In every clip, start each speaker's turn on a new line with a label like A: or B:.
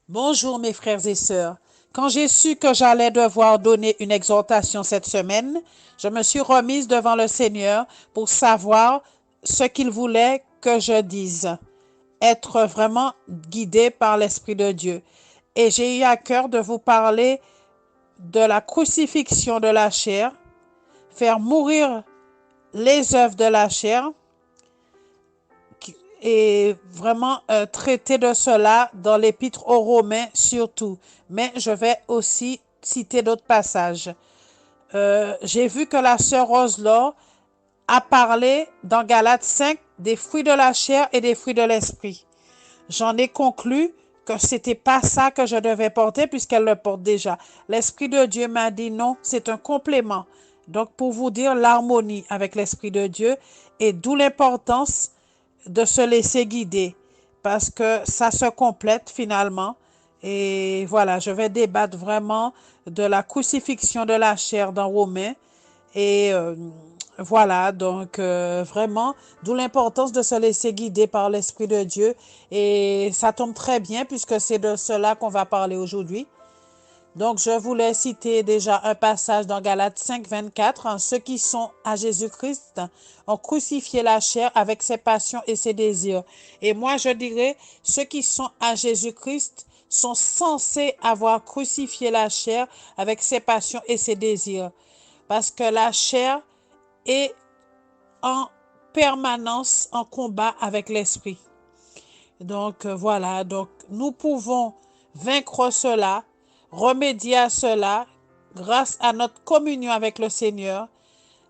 A: Bonjour mes frères et sœurs. Quand j'ai su que j'allais devoir donner une exhortation cette semaine, je me suis remise devant le Seigneur pour savoir ce qu'il voulait que je dise, être vraiment guidée par l'Esprit de Dieu. Et j'ai eu à cœur de vous parler de la crucifixion de la chair, faire mourir les œuvres de la chair et vraiment traiter de cela dans l'Épître aux Romains surtout. Mais je vais aussi citer d'autres passages. J'ai vu que la sœur Roselor a parlé dans Galates 5 des fruits de la chair et des fruits de l'esprit. J'en ai conclu que c'était pas ça que je devais porter puisqu'elle le porte déjà. L'Esprit de Dieu m'a dit non, c'est un complément. Donc pour vous dire l'harmonie avec l'Esprit de Dieu et d'où l'importance de se laisser guider parce que ça se complète finalement. Et voilà, je vais débattre vraiment de la crucifixion de la chair dans Romains. Et voilà, donc vraiment, d'où l'importance de se laisser guider par l'Esprit de Dieu. Et ça tombe très bien puisque c'est de cela qu'on va parler aujourd'hui. Donc, je voulais citer déjà un passage dans Galates 5, 24. Ceux qui sont à Jésus-Christ ont crucifié la chair avec ses passions et ses désirs. Et moi, je dirais, ceux qui sont à Jésus-Christ sont censés avoir crucifié la chair avec ses passions et ses désirs. Parce que la chair est en permanence en combat avec l'esprit. Donc voilà, donc nous pouvons vaincre cela, remédier à cela grâce à notre communion avec le Seigneur.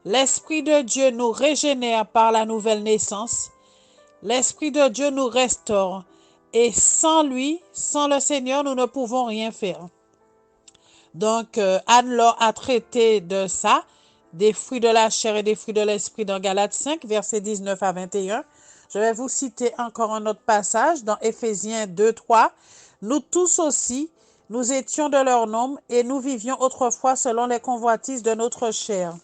A: L'Esprit de Dieu nous régénère par la nouvelle naissance. L'Esprit de Dieu nous restaure. Et sans lui, sans le Seigneur, nous ne pouvons rien faire. Donc, Anne-Laure a traité de ça, des fruits de la chair et des fruits de l'esprit dans Galates 5, versets 19 à 21. Je vais vous citer encore un autre passage dans Éphésiens 2, 3. Nous tous aussi, nous étions de leur nombre et nous vivions autrefois selon les convoitises de notre chair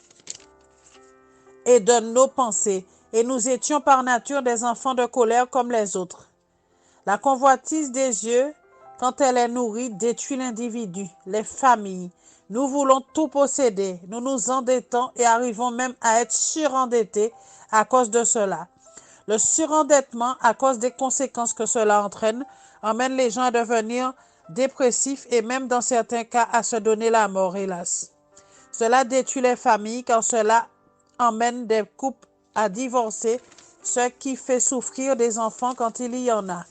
A: et de nos pensées. Et nous étions par nature des enfants de colère comme les autres. La convoitise des yeux, quand elle est nourrie, détruit l'individu, les familles. Nous voulons tout posséder, nous nous endettons et arrivons même à être surendettés à cause de cela. Le surendettement, à cause des conséquences que cela entraîne, emmène les gens à devenir dépressifs et même dans certains cas à se donner la mort, hélas. Cela détruit les familles car cela emmène des couples à divorcer, ce qui fait souffrir des enfants quand il y en a.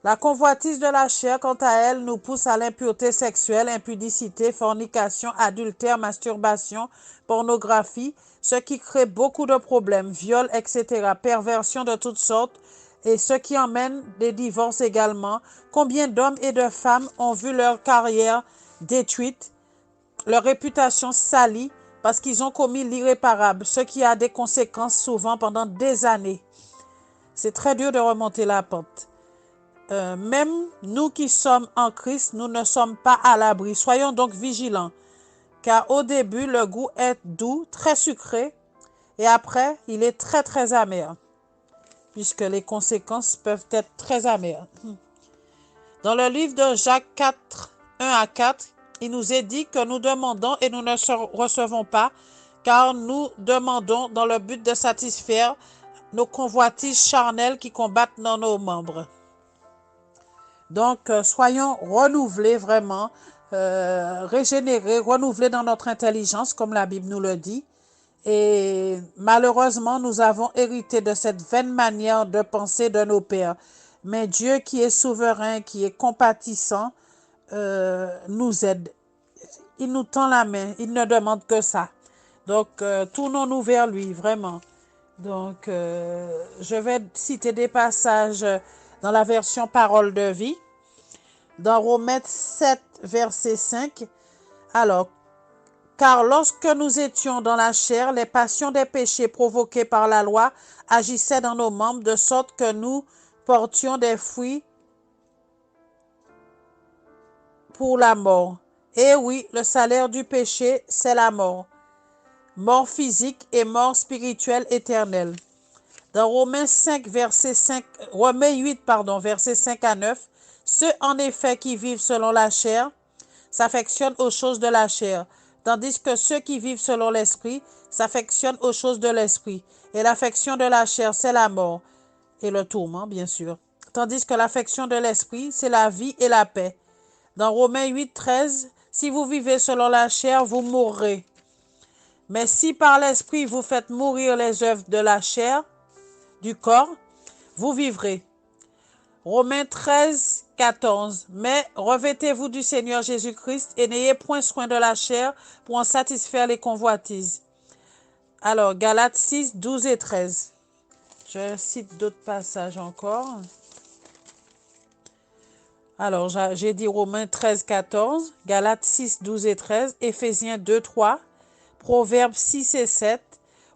A: La convoitise de la chair, quant à elle, nous pousse à l'impureté sexuelle, impudicité, fornication, adultère, masturbation, pornographie, ce qui crée beaucoup de problèmes, viols, etc., perversions de toutes sortes, et ce qui emmène des divorces également. Combien d'hommes et de femmes ont vu leur carrière détruite, leur réputation salie, parce qu'ils ont commis l'irréparable, ce qui a des conséquences souvent pendant des années. C'est très dur de remonter la pente. Même nous qui sommes en Christ, nous ne sommes pas à l'abri. Soyons donc vigilants, car au début, le goût est doux, très sucré, et après, il est très très amer, puisque les conséquences peuvent être très amères. Dans le livre de Jacques 4, 1 à 4, il nous est dit que nous demandons et nous ne recevons pas, car nous demandons dans le but de satisfaire nos convoitises charnelles qui combattent dans nos membres. Donc, soyons renouvelés vraiment, régénérés, renouvelés dans notre intelligence, comme la Bible nous le dit. Et malheureusement, nous avons hérité de cette vaine manière de penser de nos pères. Mais Dieu qui est souverain, qui est compatissant, nous aide. Il nous tend la main, il ne demande que ça. Donc, tournons-nous vers lui, vraiment. Donc, je vais citer des passages dans la version Parole de vie. Dans Romains 7, verset 5, alors, car lorsque nous étions dans la chair, les passions des péchés provoqués par la loi agissaient dans nos membres, de sorte que nous portions des fruits pour la mort. Et oui, le salaire du péché, c'est la mort. Mort physique et mort spirituelle éternelle. Dans Romains 5, verset 5, Romains 8, pardon, verset 5 à 9, ceux en effet qui vivent selon la chair s'affectionnent aux choses de la chair, tandis que ceux qui vivent selon l'esprit s'affectionnent aux choses de l'esprit. Et l'affection de la chair, c'est la mort et le tourment, bien sûr. Tandis que l'affection de l'esprit, c'est la vie et la paix. Dans Romains 8, 13, si vous vivez selon la chair, vous mourrez. Mais si par l'esprit vous faites mourir les œuvres de la chair, du corps, vous vivrez. Romains 13, 14. Mais revêtez-vous du Seigneur Jésus-Christ et n'ayez point soin de la chair pour en satisfaire les convoitises. Alors, Galates 6, 12 et 13. Je cite d'autres passages encore. Alors, j'ai dit Romains 13, 14, Galates 6, 12 et 13, Éphésiens 2, 3, Proverbes 6 et 7,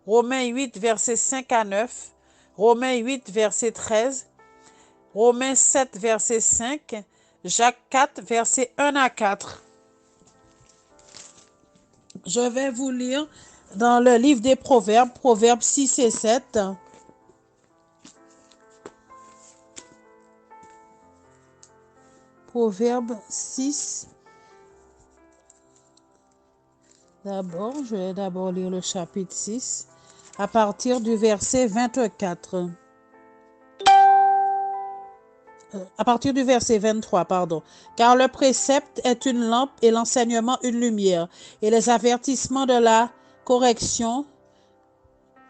A: Romains 8, versets 5 à 9, Romains 8, verset 13, Romains 7, verset 5, Jacques 4, verset 1 à 4. Je vais vous lire dans le livre des Proverbes, Proverbes 6 et 7. Proverbe 6. Je vais d'abord lire le chapitre 6 à partir du verset 24. À partir du verset 23, pardon. Car le précepte est une lampe et l'enseignement une lumière, et les avertissements de la correction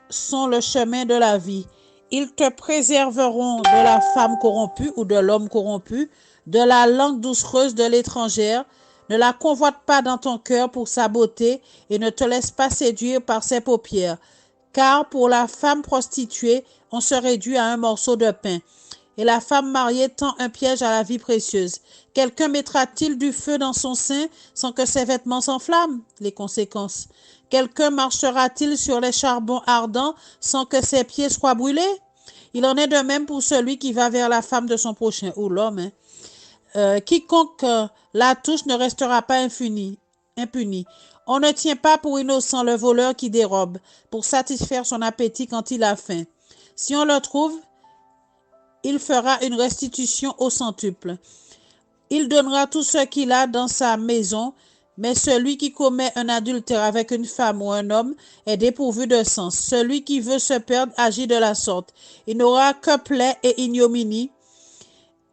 A: sont le chemin de la vie. Ils te préserveront de la femme corrompue ou de l'homme corrompu, de la langue doucereuse de l'étrangère. Ne la convoite pas dans ton cœur pour sa beauté et ne te laisse pas séduire par ses paupières. Car pour la femme prostituée, on se réduit à un morceau de pain. Et la femme mariée tend un piège à la vie précieuse. Quelqu'un mettra-t-il du feu dans son sein sans que ses vêtements s'enflamment? Les conséquences. Quelqu'un marchera-t-il sur les charbons ardents sans que ses pieds soient brûlés? Il en est de même pour celui qui va vers la femme de son prochain, ou l'homme. Quiconque la touche ne restera pas impuni. On ne tient pas pour innocent le voleur qui dérobe, pour satisfaire son appétit quand il a faim. Si on le trouve, il fera une restitution au centuple. Il donnera tout ce qu'il a dans sa maison, mais celui qui commet un adultère avec une femme ou un homme est dépourvu de sens. Celui qui veut se perdre agit de la sorte. Il n'aura que plaie et ignominie,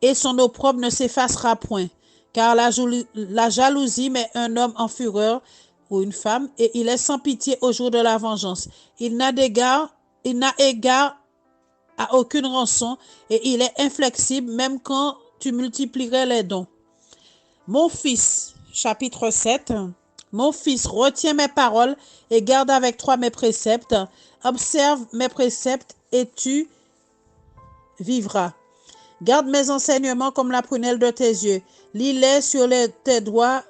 A: et son opprobre ne s'effacera point. Car la jalousie met un homme en fureur ou une femme, et il est sans pitié au jour de la vengeance. Il n'a égard à aucune rançon, et il est inflexible même quand tu multiplierais les dons. Mon fils, chapitre 7. Mon fils, retiens mes paroles et garde avec toi mes préceptes. Observe mes préceptes et tu vivras. Garde mes enseignements comme la prunelle de tes yeux. Lis-les sur tes doigts.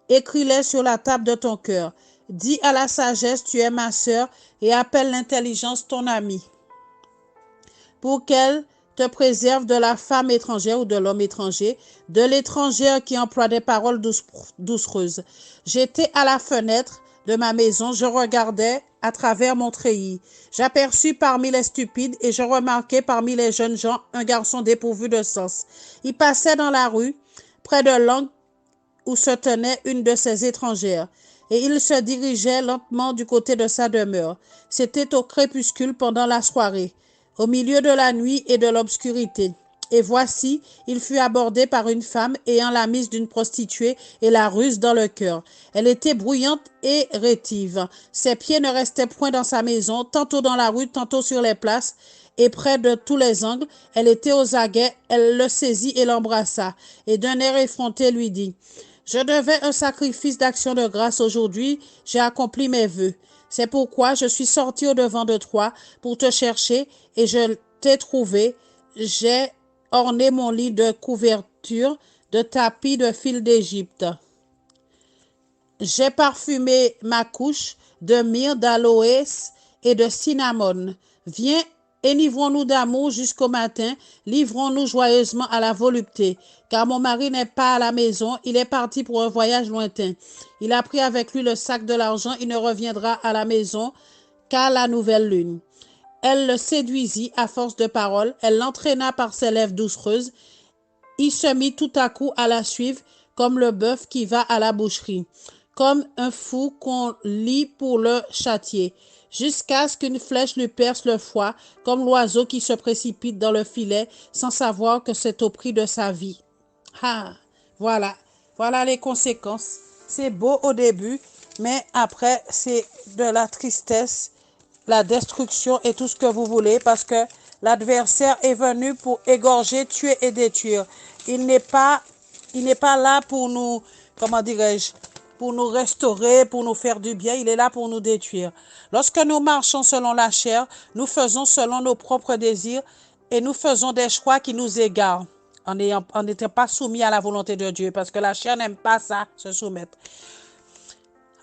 A: Écris-les sur la table de ton cœur. Dis à la sagesse, tu es ma sœur, et appelle l'intelligence ton amie, pour qu'elle te préserve de la femme étrangère ou de l'homme étranger, de l'étrangère qui emploie des paroles doucereuses. J'étais à la fenêtre de ma maison, je regardais à travers mon treillis. J'aperçus parmi les stupides et je remarquai parmi les jeunes gens un garçon dépourvu de sens. Il passait dans la rue, près de l'angle où se tenait une de ces étrangères, et il se dirigeait lentement du côté de sa demeure. C'était au crépuscule pendant la soirée, au milieu de la nuit et de l'obscurité. Et voici, il fut abordé par une femme ayant la mise d'une prostituée et la ruse dans le cœur. Elle était bruyante et rétive. Ses pieds ne restaient point dans sa maison, tantôt dans la rue, tantôt sur les places, et près de tous les angles. Elle était aux aguets, elle le saisit et l'embrassa, et d'un air effronté lui dit: je devais un sacrifice d'action de grâce aujourd'hui, j'ai accompli mes vœux. C'est pourquoi je suis sorti au-devant de toi pour te chercher et je t'ai trouvé. J'ai orné mon lit de couverture, de tapis de fil d'Égypte. J'ai parfumé ma couche de myrrhe, d'aloès et de cinnamome. Viens, enivrons-nous d'amour jusqu'au matin, livrons-nous joyeusement à la volupté. Car mon mari n'est pas à la maison, il est parti pour un voyage lointain. Il a pris avec lui le sac de l'argent, il ne reviendra à la maison qu'à la nouvelle lune. Elle le séduisit à force de paroles, elle l'entraîna par ses lèvres doucereuses. Il se mit tout à coup à la suivre, comme le bœuf qui va à la boucherie, comme un fou qu'on lie pour le châtier, jusqu'à ce qu'une flèche lui perce le foie, comme l'oiseau qui se précipite dans le filet sans savoir que c'est au prix de sa vie. Ah, voilà, voilà les conséquences. C'est beau au début, mais après, c'est de la tristesse, la destruction et tout ce que vous voulez, parce que l'adversaire est venu pour égorger, tuer et détruire. Il n'est pas, il n'est pas là pour nous, comment dirais-je, pour nous restaurer, pour nous faire du bien. Il est là pour nous détruire. Lorsque nous marchons selon la chair, nous faisons selon nos propres désirs et nous faisons des choix qui nous égarent en n'étant pas soumis à la volonté de Dieu, parce que la chair n'aime pas ça, se soumettre.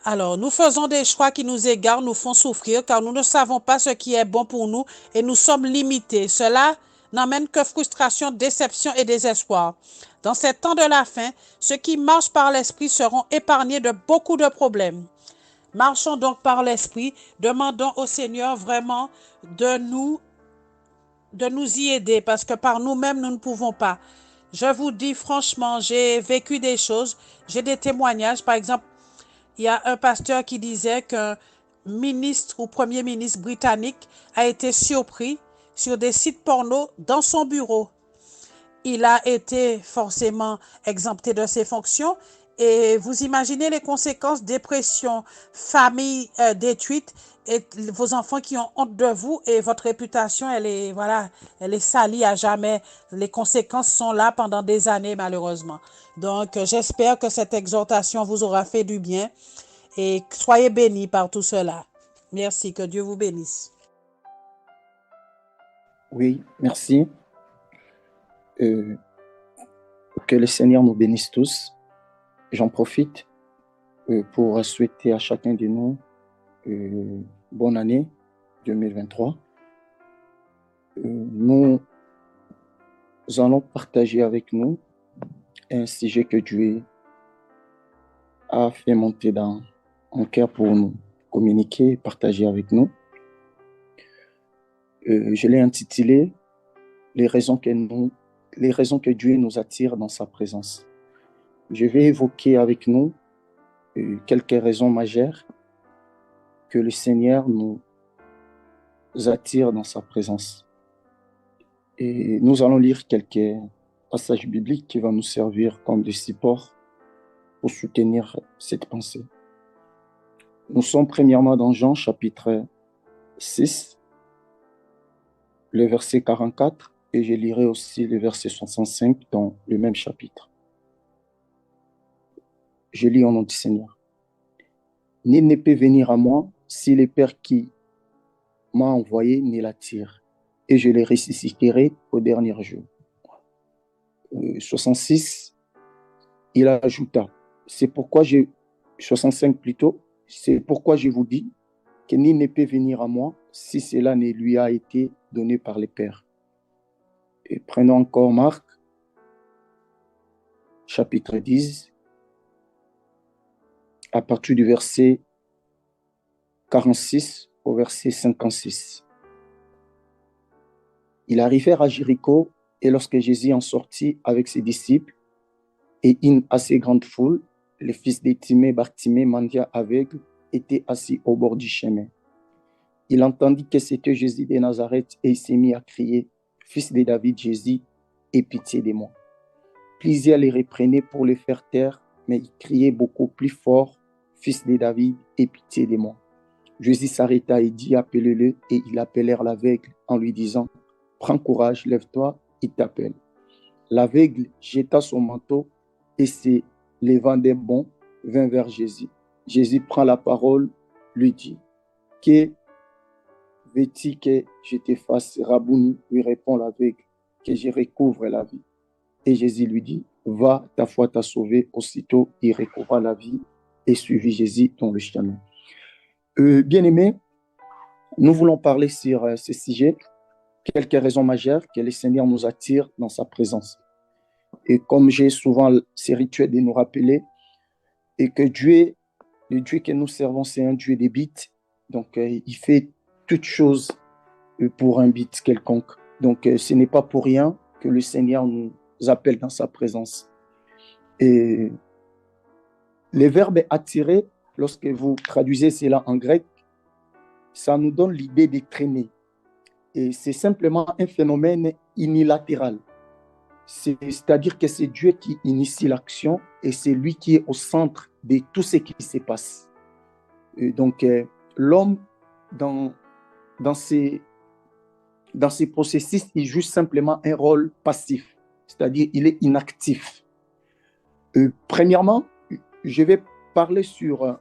A: Alors, nous faisons des choix qui nous égarent, nous font souffrir, car nous ne savons pas ce qui est bon pour nous et nous sommes limités. Cela n'emmène que frustration, déception et désespoir. Dans ces temps de la fin, ceux qui marchent par l'esprit seront épargnés de beaucoup de problèmes. Marchons donc par l'esprit, demandons au Seigneur vraiment de nous de nous y aider parce que par nous-mêmes, nous ne pouvons pas. Je vous dis franchement, j'ai vécu des choses, j'ai des témoignages. Par exemple, il y a un pasteur qui disait qu'un ministre ou premier ministre britannique a été surpris sur des sites porno dans son bureau. Il a été forcément exempté de ses fonctions et vous imaginez les conséquences, dépression, famille détruite et vos enfants qui ont honte de vous et votre réputation, elle est, voilà, elle est salie à jamais. Les conséquences sont là pendant des années, malheureusement. Donc, j'espère que cette exhortation vous aura fait du bien et soyez bénis par tout cela. Merci, que Dieu vous bénisse.
B: Oui, merci. Euh, que le Seigneur nous bénisse tous. J'en profite pour souhaiter à chacun de nous bonne année 2023. Nous allons partager avec nous un sujet que Dieu a fait monter dans mon cœur pour nous communiquer et partager avec nous. Je l'ai intitulé les raisons que Dieu nous attire dans sa présence. Je vais évoquer avec nous quelques raisons majeures que le Seigneur nous attire dans sa présence. Et nous allons lire quelques passages bibliques qui vont nous servir comme des supports pour soutenir cette pensée. Nous sommes premièrement dans Jean chapitre 6, le verset 44, et je lirai aussi le verset 65 dans le même chapitre. Je lis au nom du Seigneur. Nul ne peut venir à moi si le Père qui m'a envoyé ne l'attire, et je les ressusciterai au dernier jour. 66, il ajouta, 65 plutôt, c'est pourquoi je vous dis que nul ne peut venir à moi si cela ne lui a été donné par le Père. Et prenons encore Marc, chapitre 10, à partir du verset 46 au verset 56. Ils arrivèrent à Jéricho, et lorsque Jésus en sortit avec ses disciples et une assez grande foule, le fils de Timée, Bartimée, mendiant aveugle, était assis au bord du chemin. Il entendit que c'était Jésus de Nazareth et il s'est mis à crier, « Fils de David, Jésus, aie pitié de moi. » Plusieurs les reprenaient pour le faire taire, mais il criait beaucoup plus fort, « Fils de David, aie pitié de moi. » Jésus s'arrêta et dit, « Appelez-le » et ils appelèrent l'aveugle en lui disant, « Prends courage, lève-toi, il t'appelle. » L'aveugle jeta son manteau et se levant d'un bond, vint vers Jésus. Jésus prend la parole, lui dit, « Que veux-tu que je te fasse, Rabouni ?» lui répond l'aveugle, « Que je recouvre la vie. » Et Jésus lui dit, « Va, ta foi t'a sauvé. » Aussitôt, il recouvra la vie et suivit Jésus dans le chemin. Bien-aimés, nous voulons parler sur ce sujet, quelques raisons majeures que le Seigneur nous attire dans sa présence. Et comme j'ai souvent ce rituel de nous rappeler, et que le Dieu que nous servons, c'est un Dieu des bites, Donc, il fait toutes choses pour un but quelconque. Donc, ce n'est pas pour rien que le Seigneur nous appelle dans sa présence. Et le verbe attirer, lorsque vous traduisez cela en grec, ça nous donne l'idée de traîner. Et c'est simplement un phénomène unilatéral. C'est-à-dire que c'est Dieu qui initie l'action et c'est lui qui est au centre de tout ce qui se passe. Et donc, l'homme, dans ces processus, il joue simplement un rôle passif, c'est-à-dire il est inactif. Premièrement, je vais parler sur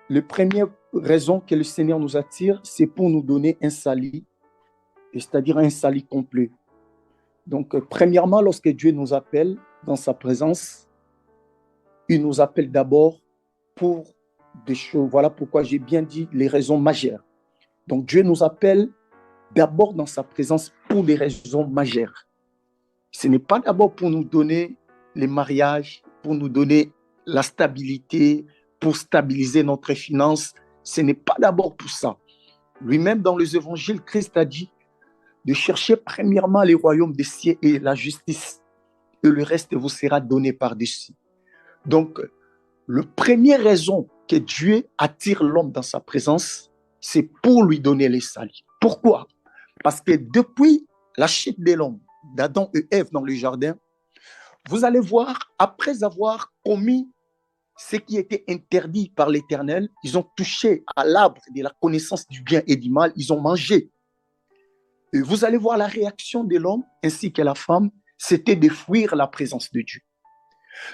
B: la première raison que le Seigneur nous attire, c'est pour nous donner un salut, c'est-à-dire un salut complet. Donc, premièrement, lorsque Dieu nous appelle dans sa présence, il nous appelle d'abord pour des choses. Voilà pourquoi j'ai bien dit les raisons majeures. Donc, Dieu nous appelle d'abord dans sa présence pour des raisons majeures. Ce n'est pas d'abord pour nous donner les mariages, pour nous donner la stabilité, pour stabiliser notre finance. Ce n'est pas d'abord pour ça. Lui-même, dans les évangiles, Christ a dit de chercher premièrement les royaumes des cieux et la justice, et le reste vous sera donné par-dessus. Donc, la première raison que Dieu attire l'homme dans sa présence, c'est pour lui donner les saluts. Pourquoi? Parce que depuis la chute de l'homme, d'Adam et Ève dans le jardin, vous allez voir, après avoir commis ce qui était interdit par l'Éternel, ils ont touché à l'arbre de la connaissance du bien et du mal, ils ont mangé. Et vous allez voir la réaction de l'homme ainsi que la femme, c'était de fuir la présence de Dieu.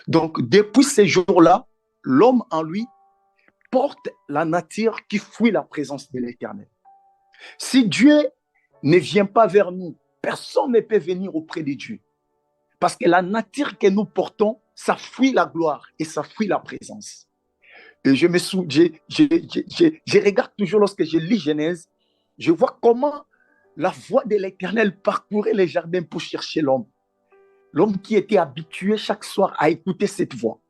B: Donc, depuis ces jours-là, l'homme en lui porte la nature qui fuit la présence de l'Éternel. Si Dieu ne vient pas vers nous, personne ne peut venir auprès de Dieu. Parce que la nature que nous portons, ça fuit la gloire et ça fuit la présence. Et je regarde toujours lorsque je lis Genèse, je vois comment la voix de l'Éternel parcourait les jardins pour chercher l'homme. L'homme qui était habitué chaque soir à écouter cette voix.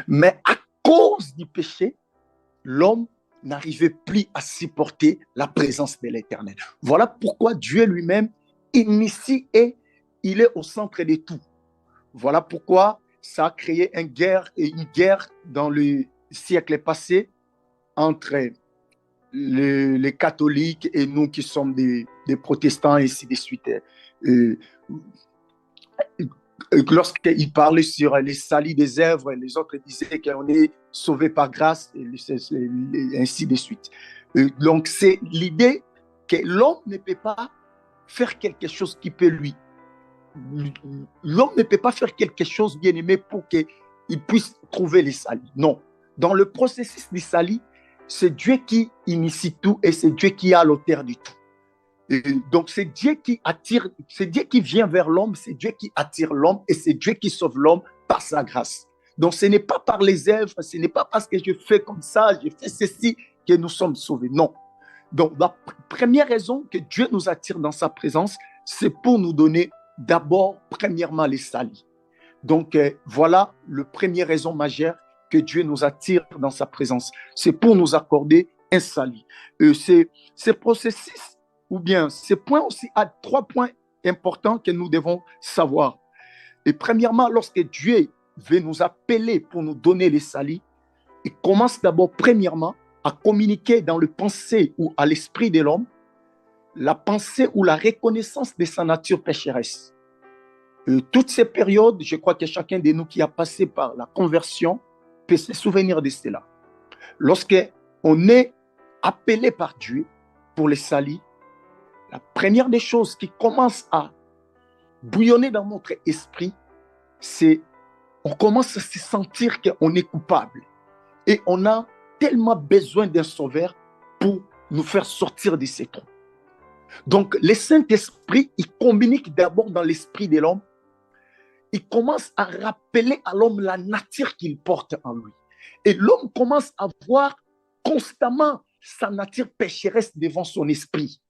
B: Mais à cause du péché, l'homme n'arrivait plus à supporter la présence de l'Éternel. Voilà pourquoi Dieu lui-même initie et il est au centre de tout. Voilà pourquoi ça a créé une guerre dans le siècle passé entre les catholiques et nous qui sommes des protestants et ainsi de suite. Lorsqu'il parlait sur les salis des œuvres, les autres disaient qu'on est sauvé par grâce et ainsi de suite. Donc c'est l'idée que l'homme ne peut pas faire quelque chose qui peut lui. L'homme ne peut pas faire quelque chose bien aimé pour qu'il puisse trouver les salis. Non. Dans le processus du salut, c'est Dieu qui initie tout et c'est Dieu qui a l'auteur du tout. Et donc c'est Dieu qui attire, c'est Dieu qui vient vers l'homme, c'est Dieu qui attire l'homme et c'est Dieu qui sauve l'homme par sa grâce. Donc ce n'est pas par les œuvres, ce n'est pas parce que je fais comme ça, je fais ceci que nous sommes sauvés. Non. Donc la première raison que Dieu nous attire dans sa présence, c'est pour nous donner d'abord, premièrement, les saluts. Donc voilà la première raison majeure que Dieu nous attire dans sa présence. C'est pour nous accorder un salut. Ces processus ou bien ces points aussi à 3 points importants que nous devons savoir. Et premièrement, lorsque Dieu veut nous appeler pour nous donner les saluts, il commence d'abord premièrement à communiquer dans le pensée ou à l'esprit de l'homme la pensée ou la reconnaissance de sa nature pécheresse. Toutes ces périodes, je crois que chacun de nous qui a passé par la conversion peut se souvenir de cela. Lorsqu'on est appelé par Dieu pour les saluts, la première des choses qui commence à bouillonner dans notre esprit, c'est on commence à se sentir qu'on est coupable et on a tellement besoin d'un sauveur pour nous faire sortir de ces trous. Donc, le Saint-Esprit, il communique d'abord dans l'esprit de l'homme. Il commence à rappeler à l'homme la nature qu'il porte en lui. Et l'homme commence à voir constamment sa nature pécheresse devant son esprit.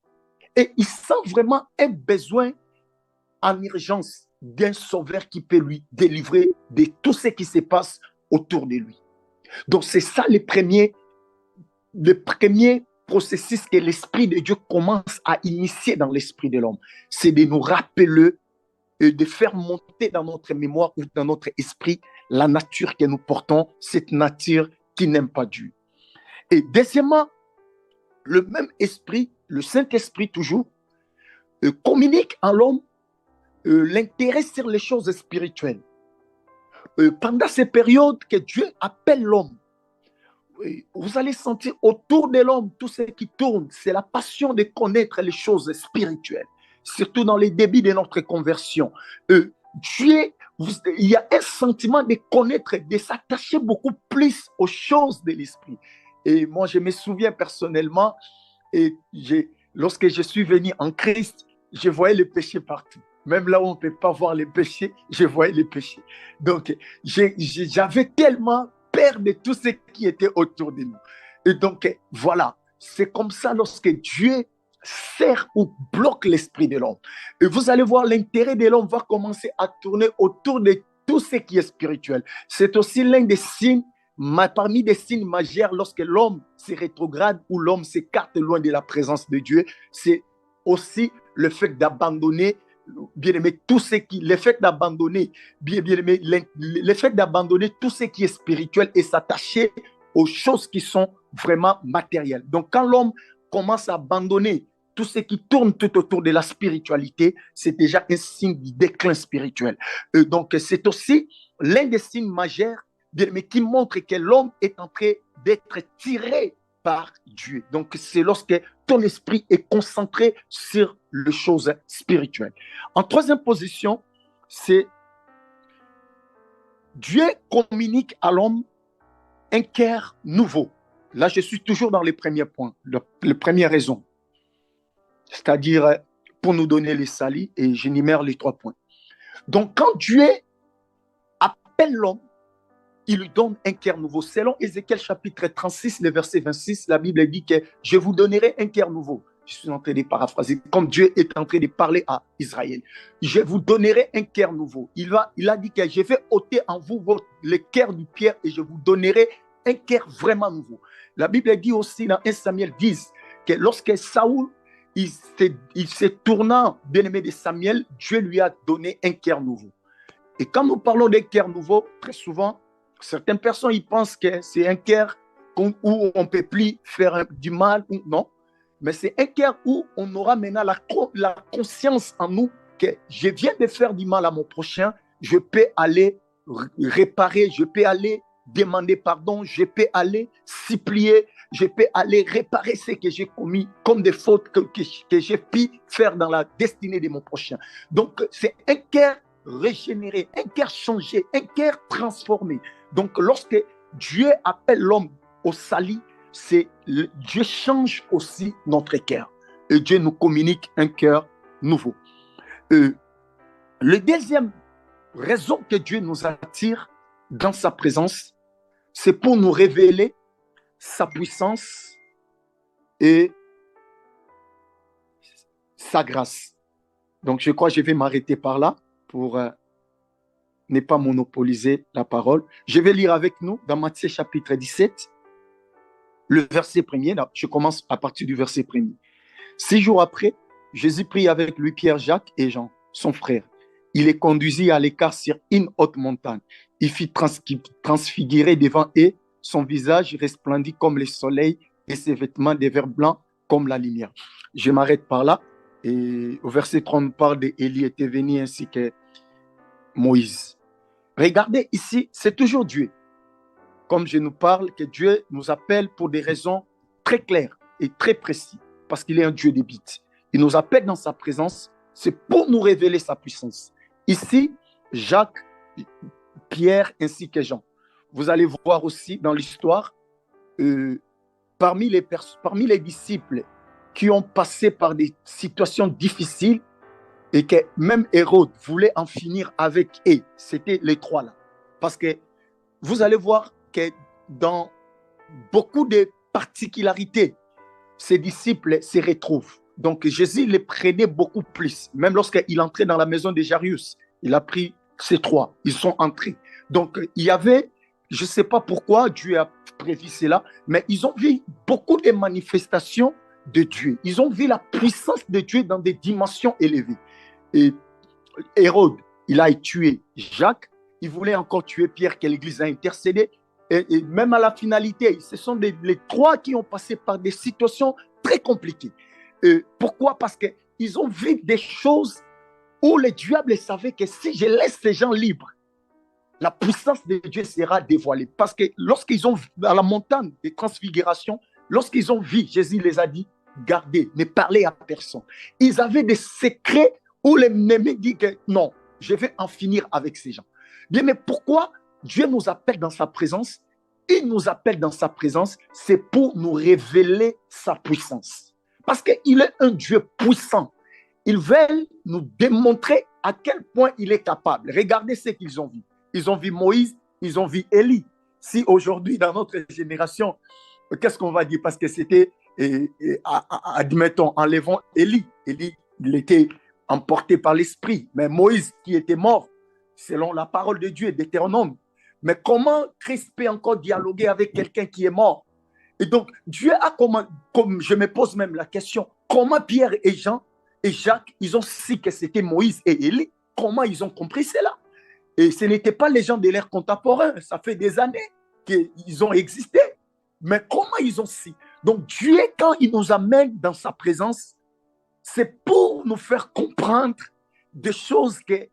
B: Et il sent vraiment un besoin en urgence d'un sauveur qui peut lui délivrer de tout ce qui se passe autour de lui. Donc, c'est ça le premier le premier processus que l'Esprit de Dieu commence à initier dans l'esprit de l'homme, c'est de nous rappeler et de faire monter dans notre mémoire ou dans notre esprit la nature que nous portons, cette nature qui n'aime pas Dieu. Et deuxièmement, le même esprit, le Saint-Esprit toujours, communique en l'homme l'intérêt sur les choses spirituelles. Pendant ces périodes que Dieu appelle l'homme, vous allez sentir autour de l'homme tout ce qui tourne, c'est la passion de connaître les choses spirituelles, surtout dans les débuts de notre conversion. Dieu, il y a un sentiment de connaître, de s'attacher beaucoup plus aux choses de l'esprit. Et moi, je me souviens personnellement, lorsque je suis venu en Christ, je voyais le péché partout. Même là où on ne peut pas voir les péchés, je voyais les péchés. Donc, j'avais tellement peur de tout ce qui était autour de nous. Et donc, voilà, c'est comme ça lorsque Dieu serre ou bloque l'esprit de l'homme. Et vous allez voir, l'intérêt de l'homme va commencer à tourner autour de tout ce qui est spirituel. C'est aussi l'un des signes, parmi des signes majeurs lorsque l'homme se rétrograde ou l'homme s'écarte loin de la présence de Dieu, c'est aussi le fait d'abandonner bien-aimé, tout ce qui, l'effet d'abandonner, bien-aimé, l'effet d'abandonner tout ce qui est spirituel et s'attacher aux choses qui sont vraiment matérielles. Donc, quand l'homme commence à abandonner tout ce qui tourne tout autour de la spiritualité, c'est déjà un signe du déclin spirituel. Donc, c'est aussi l'un des signes majeurs, bien-aimé, qui montre que l'homme est en train d'être tiré par Dieu. Donc, c'est lorsque ton esprit est concentré sur les choses spirituelles. En troisième position, c'est Dieu communique à l'homme un cœur nouveau. Là, je suis toujours dans les premiers points, la première raison. C'est-à-dire, pour nous donner les salis, et j'énumère les 3 points. Donc, quand Dieu appelle l'homme, il lui donne un cœur nouveau. Selon Ézéchiel chapitre 36, le verset 26, la Bible dit que je vous donnerai un cœur nouveau. Je suis en train de paraphraser, comme Dieu est en train de parler à Israël. Je vous donnerai un cœur nouveau. Il a dit que je vais ôter en vous le cœur du pierre et je vous donnerai un cœur vraiment nouveau. La Bible dit aussi dans 1 Samuel 10 que lorsque Saoul il s'est tournant, bien-aimé de Samuel, Dieu lui a donné un cœur nouveau. Et quand nous parlons d'un cœur nouveau, très souvent, certaines personnes ils pensent que c'est un cœur où on ne peut plus faire du mal. Non, mais c'est un cœur où on aura maintenant la conscience en nous que je viens de faire du mal à mon prochain, je peux aller réparer, je peux aller demander pardon, je peux aller supplier, je peux aller réparer ce que j'ai commis comme des fautes que j'ai pu faire dans la destinée de mon prochain. Donc, c'est un cœur régénéré, un cœur changé, un cœur transformé. Donc, lorsque Dieu appelle l'homme au salut, Dieu change aussi notre cœur. Et Dieu nous communique un cœur nouveau. Le deuxième raison que Dieu nous attire dans sa présence, c'est pour nous révéler sa puissance et sa grâce. Donc, je crois que je vais m'arrêter par là pour ne pas monopoliser la parole. Je vais lire avec nous dans Matthieu chapitre 17, le verset 1er. Je commence à partir du verset 1er. 6 jours après, Jésus prit avec lui Pierre, Jacques et Jean, son frère. Il les conduisit à l'écart sur une haute montagne. Il fit transfigurer devant eux, son visage resplendit comme le soleil et ses vêtements de verre blanc comme la lumière. Je m'arrête par là. Et au verset 30, on parle d'Élie était venu ainsi que Moïse. Regardez ici, c'est toujours Dieu. Comme je nous parle, que Dieu nous appelle pour des raisons très claires et très précises, parce qu'il est un Dieu des bits. Il nous appelle dans sa présence, c'est pour nous révéler sa puissance. Ici, Jacques, Pierre ainsi que Jean. Vous allez voir aussi dans l'histoire, parmi les disciples qui ont passé par des situations difficiles et que même Hérode voulait en finir avec eux, c'était les 3 là. Parce que vous allez voir que dans beaucoup de particularités, ces disciples se retrouvent. Donc Jésus les prenait beaucoup plus. Même lorsqu'il entrait dans la maison de Jairus, il a pris ces 3. Ils sont entrés. Donc il y avait je ne sais pas pourquoi Dieu a prévu cela, mais ils ont vu beaucoup de manifestations de Dieu. Ils ont vu la puissance de Dieu dans des dimensions élevées. Et Hérode, il a tué Jacques, il voulait encore tuer Pierre, que l'Église a intercédé. Et même à la finalité, ce sont les trois qui ont passé par des situations très compliquées. Pourquoi? Parce qu'ils ont vu des choses où le diable savait que si je laisse ces gens libres, la puissance de Dieu sera dévoilée. Parce que lorsqu'ils ont, dans la montagne des transfigurations, lorsqu'ils ont vu, Jésus les a dit, gardez, ne parlez à personne. Ils avaient des secrets où l'ennemi dit que non, je vais en finir avec ces gens. Bien, mais pourquoi Dieu nous appelle dans sa présence? Il nous appelle dans sa présence, c'est pour nous révéler sa puissance. Parce qu'il est un Dieu puissant. Il veut nous démontrer à quel point il est capable. Regardez ce qu'ils ont vu. Ils ont vu Moïse, ils ont vu Élie. Si aujourd'hui, dans notre génération, qu'est-ce qu'on va dire? Parce que c'était, admettons, enlevons Élie. Élie, il était emporté par l'esprit. Mais Moïse, qui était mort, selon la parole de Dieu, Deutéronome. Mais comment Christ peut encore dialoguer avec quelqu'un qui est mort? Et donc, Dieu a comme je me pose même la question, comment Pierre et Jean et Jacques, ils ont su que c'était Moïse et Élie? Comment ils ont compris cela? Et ce n'étaient pas les gens de l'ère contemporain. Ça fait des années qu'ils ont existé. Mais comment ils ont su? Donc, Dieu, quand il nous amène dans sa présence, c'est pour nous faire comprendre des choses que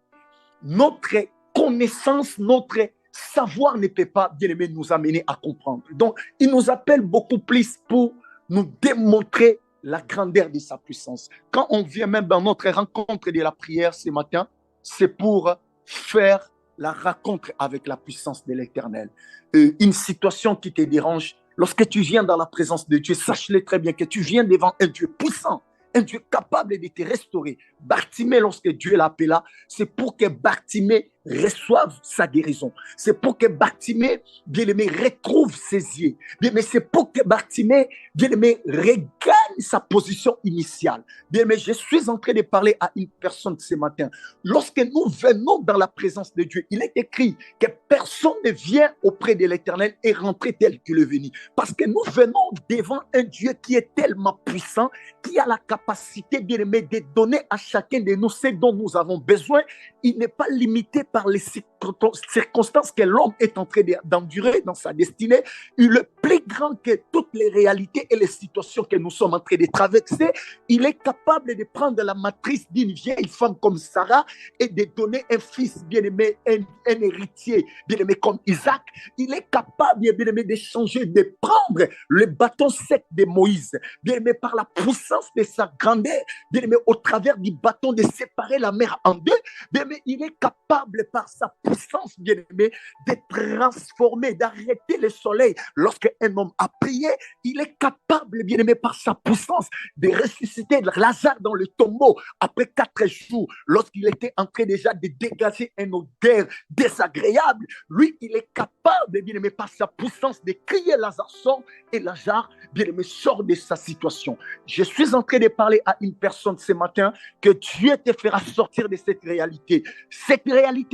B: notre connaissance, notre savoir ne peut pas, bien aimé, nous amener à comprendre. Donc, il nous appelle beaucoup plus pour nous démontrer la grandeur de sa puissance. Quand on vient même dans notre rencontre de la prière ce matin, c'est pour faire la rencontre avec la puissance de l'Éternel. Une situation qui te dérange, lorsque tu viens dans la présence de Dieu, sache-le très bien que tu viens devant un Dieu puissant, un Dieu capable de te restaurer. Bartimée, lorsque Dieu l'appela, c'est pour que Bartimée reçoive sa guérison. C'est pour que Bartimée, bien-aimé, retrouve ses yeux. Bien-aimé, c'est pour que Bartimée, bien-aimé, regagne sa position initiale. Bien-aimé, je suis en train de parler à une personne ce matin. Lorsque nous venons dans la présence de Dieu, il est écrit que personne ne vient auprès de l'Éternel et rentrer tel qu'il est venu. Parce que nous venons devant un Dieu qui est tellement puissant, qui a la capacité, bien-aimé, de donner à chacun de nous ce dont nous avons besoin. Il n'est pas limité par les circonstances que l'homme est en train d'endurer dans sa destinée. Il est plus grand que toutes les réalités et les situations que nous sommes en train de traverser. Il est capable de prendre la matrice d'une vieille femme comme Sarah et de donner un fils bien-aimé, un héritier bien-aimé comme Isaac. Il est capable, bien-aimé, d'échanger, de prendre le bâton sec de Moïse, bien-aimé, par la puissance de sa grandeur, bien-aimé, au travers du bâton, de séparer la mer en deux. Bien-aimé, il est capable par sa puissance, bien-aimé, de transformer, d'arrêter le soleil. Lorsque un homme a prié, il est capable, bien-aimé, par sa puissance, de ressusciter Lazare dans le tombeau après 4 jours, lorsqu'il était en train déjà de dégager une odeur désagréable. Lui, il est capable, bien-aimé, par sa puissance, de crier Lazare sort, et Lazare, bien-aimé, sort de sa situation. Je suis en train de parler à une personne ce matin, que Dieu te fera sortir de cette réalité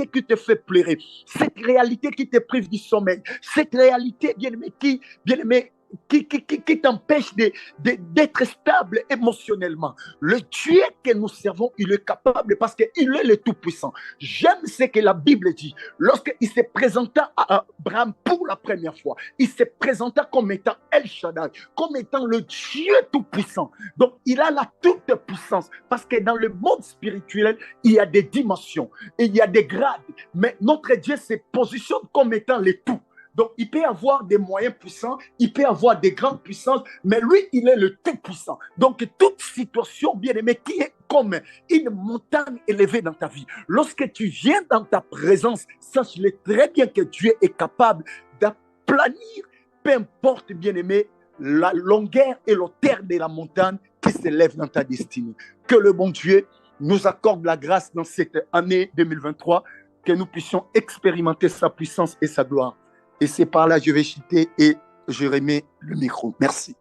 B: qui te fait pleurer, cette réalité qui te prive du sommeil, cette réalité, bien-aimé, qui t'empêche d'être stable émotionnellement. Le Dieu que nous servons, il est capable parce qu'il est le Tout-Puissant. J'aime ce que la Bible dit. Lorsqu'il se présenta à Abraham pour la première fois, il se présenta comme étant El Shaddai, comme étant le Dieu Tout-Puissant. Donc, il a la toute-puissance parce que dans le monde spirituel, il y a des dimensions, il y a des grades, mais notre Dieu se positionne comme étant le tout. Donc, il peut avoir des moyens puissants, il peut avoir des grandes puissances, mais lui, il est le tout-puissant. Donc, toute situation, bien-aimée, qui est comme une montagne élevée dans ta vie, lorsque tu viens dans ta présence, sache-le très bien que Dieu est capable d'aplanir, peu importe, bien-aimé, la longueur et l'auteur de la montagne qui s'élève dans ta destinée. Que le bon Dieu nous accorde la grâce dans cette année 2023, que nous puissions expérimenter sa puissance et sa gloire. Et c'est par là que je vais chuter et je remets le micro. Merci.